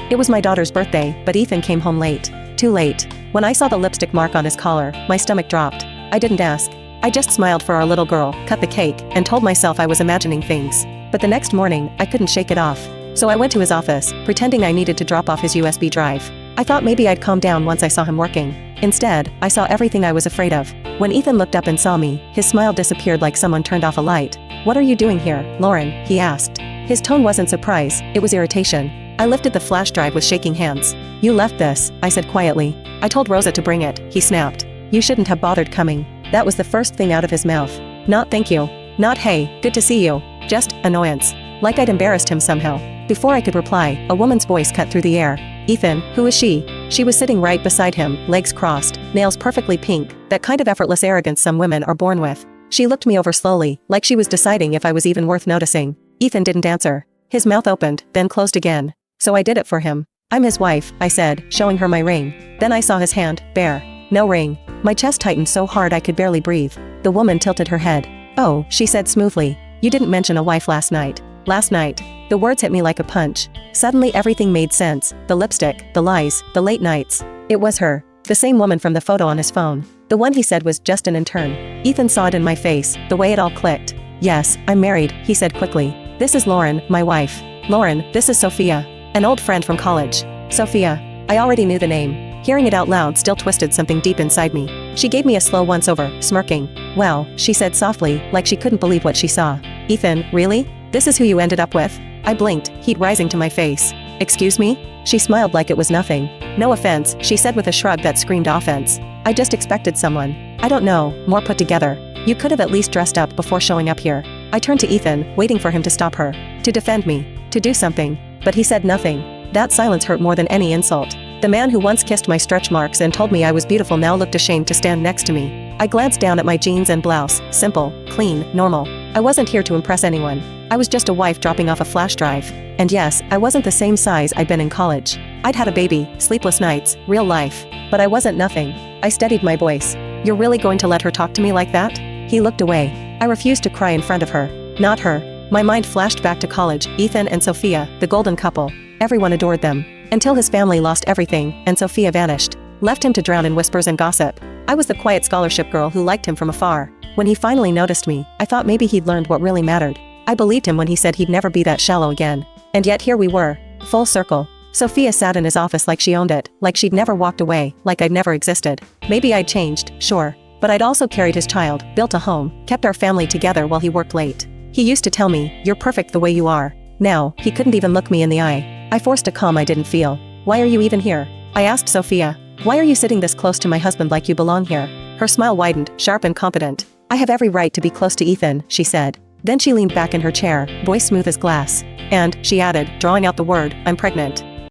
It was my daughter's birthday, but Ethan came home late. Too late. When I saw the lipstick mark on his collar, my stomach dropped. I didn't ask. I just smiled for our little girl, cut the cake, and told myself I was imagining things. But the next morning, I couldn't shake it off. So I went to his office, pretending I needed to drop off his USB drive. I thought maybe I'd calm down once I saw him working. Instead, I saw everything I was afraid of. When Ethan looked up and saw me, his smile disappeared like someone turned off a light. "What are you doing here, Lauren?" he asked. His tone wasn't surprise, it was irritation. I lifted the flash drive with shaking hands. "You left this," I said quietly. "I told Rosa to bring it," he snapped. "You shouldn't have bothered coming." That was the first thing out of his mouth. Not thank you. Not hey, good to see you. Just annoyance. Like I'd embarrassed him somehow. Before I could reply, a woman's voice cut through the air. "Ethan, who is she?" She was sitting right beside him, legs crossed, nails perfectly pink, that kind of effortless arrogance some women are born with. She looked me over slowly, like she was deciding if I was even worth noticing. Ethan didn't answer. His mouth opened, then closed again. "So I did it for him. I'm his wife," I said, showing her my ring. Then I saw his hand, bare. No ring. My chest tightened so hard I could barely breathe. The woman tilted her head. "Oh," she said smoothly. "You didn't mention a wife last night." Last night. The words hit me like a punch. Suddenly everything made sense. The lipstick, the lies, the late nights. It was her. The same woman from the photo on his phone. The one he said was just an intern. Ethan saw it in my face, the way it all clicked. "Yes, I'm married," he said quickly. "This is Lauren, my wife. Lauren, this is Sophia. An old friend from college." Sophia. I already knew the name. Hearing it out loud still twisted something deep inside me. She gave me a slow once-over, smirking. "Well," she said softly, like she couldn't believe what she saw. "Ethan, really? This is who you ended up with?" I blinked, heat rising to my face. "Excuse me?" She smiled like it was nothing. "No offense," she said with a shrug that screamed offense. "I just expected someone. I don't know, more put together. You could have at least dressed up before showing up here." I turned to Ethan, waiting for him to stop her. To defend me. To do something. But he said nothing. That silence hurt more than any insult. The man who once kissed my stretch marks and told me I was beautiful now looked ashamed to stand next to me. I glanced down at my jeans and blouse, simple, clean, normal. I wasn't here to impress anyone. I was just a wife dropping off a flash drive. And yes, I wasn't the same size I'd been in college. I'd had a baby, sleepless nights, real life. But I wasn't nothing. I steadied my voice. "You're really going to let her talk to me like that?" He looked away. I refused to cry in front of her. Not her. My mind flashed back to college, Ethan and Sophia, the golden couple. Everyone adored them. Until his family lost everything, and Sophia vanished. Left him to drown in whispers and gossip. I was the quiet scholarship girl who liked him from afar. When he finally noticed me, I thought maybe he'd learned what really mattered. I believed him when he said he'd never be that shallow again. And yet here we were. Full circle. Sophia sat in his office like she owned it, like she'd never walked away, like I'd never existed. Maybe I'd changed, sure. But I'd also carried his child, built a home, kept our family together while he worked late. He used to tell me, "You're perfect the way you are." Now, he couldn't even look me in the eye. I forced a calm I didn't feel. "Why are you even here?" I asked Sophia. "Why are you sitting this close to my husband like you belong here?" Her smile widened, sharp and confident. "I have every right to be close to Ethan," she said. Then she leaned back in her chair, voice smooth as glass. "And," she added, drawing out the word, "I'm pregnant."